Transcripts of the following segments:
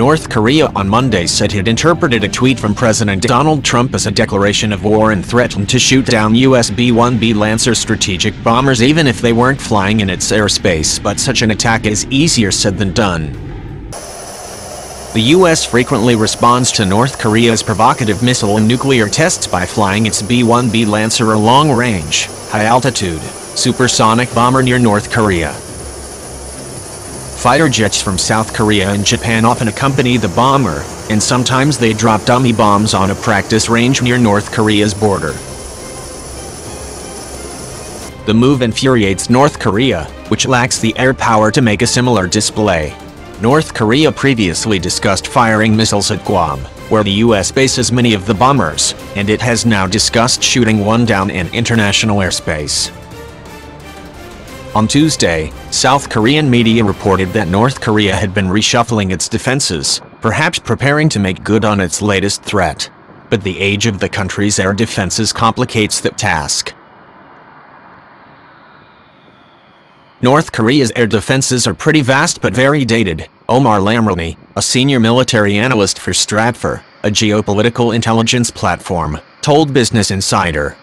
North Korea on Monday said it interpreted a tweet from President Donald Trump as a declaration of war and threatened to shoot down US B-1B Lancer strategic bombers even if they weren't flying in its airspace, but such an attack is easier said than done. The US frequently responds to North Korea's provocative missile and nuclear tests by flying its B-1B Lancer, a long-range, high-altitude, supersonic bomber near North Korea. Fighter jets from South Korea and Japan often accompany the bomber, and sometimes they drop dummy bombs on a practice range near North Korea's border. The move infuriates North Korea, which lacks the air power to make a similar display. North Korea previously discussed firing missiles at Guam, where the US bases many of the bombers, and it has now discussed shooting one down in international airspace. On Tuesday, South Korean media reported that North Korea had been reshuffling its defenses, perhaps preparing to make good on its latest threat. But the age of the country's air defenses complicates the task. North Korea's air defenses are pretty vast but very dated, Omar Lamrani, a senior military analyst for Stratfor, a geopolitical intelligence platform, told Business Insider.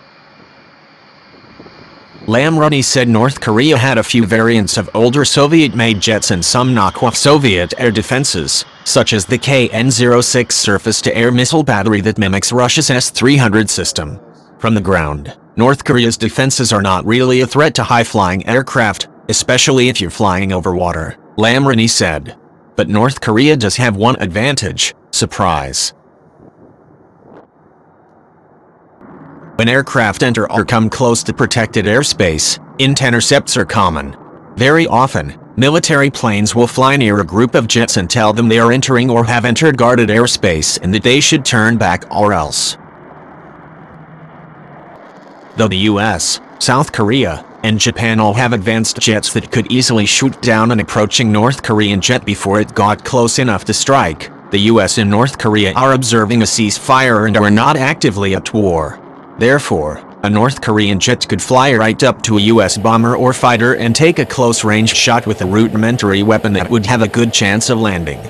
Lamrani said North Korea had a few variants of older Soviet-made jets and some knockoff Soviet air defenses, such as the KN-06 surface-to-air missile battery that mimics Russia's S-300 system. From the ground, North Korea's defenses are not really a threat to high-flying aircraft, especially if you're flying over water, Lamrani said. But North Korea does have one advantage: surprise. When aircraft enter or come close to protected airspace, intercepts are common. Very often, military planes will fly near a group of jets and tell them they are entering or have entered guarded airspace and that they should turn back or else. Though the US, South Korea, and Japan all have advanced jets that could easily shoot down an approaching North Korean jet before it got close enough to strike, the US and North Korea are observing a ceasefire and are not actively at war. Therefore, a North Korean jet could fly right up to a US bomber or fighter and take a close-range shot with a rudimentary weapon that would have a good chance of landing.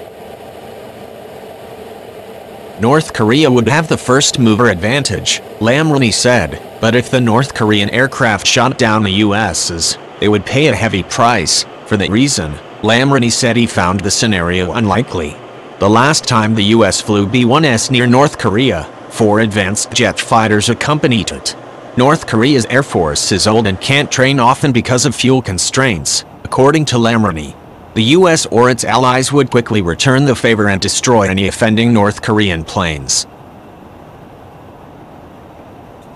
North Korea would have the first-mover advantage, Lamrani said, but if the North Korean aircraft shot down the US's, they would pay a heavy price. For that reason, Lamrani said he found the scenario unlikely. The last time the US flew B-1s near North Korea, 4 advanced jet fighters accompanied it. North Korea's Air Force is old and can't train often because of fuel constraints, according to Lamrani. The US or its allies would quickly return the favor and destroy any offending North Korean planes.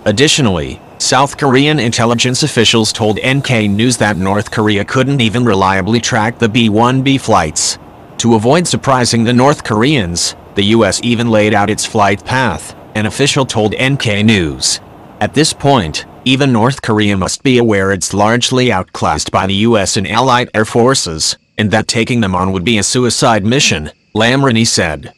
Additionally, South Korean intelligence officials told NK News that North Korea couldn't even reliably track the B-1B flights. To avoid surprising the North Koreans, the US even laid out its flight path, an official told NK News. At this point, even North Korea must be aware it's largely outclassed by the US and allied air forces, and that taking them on would be a suicide mission, Lamrani said.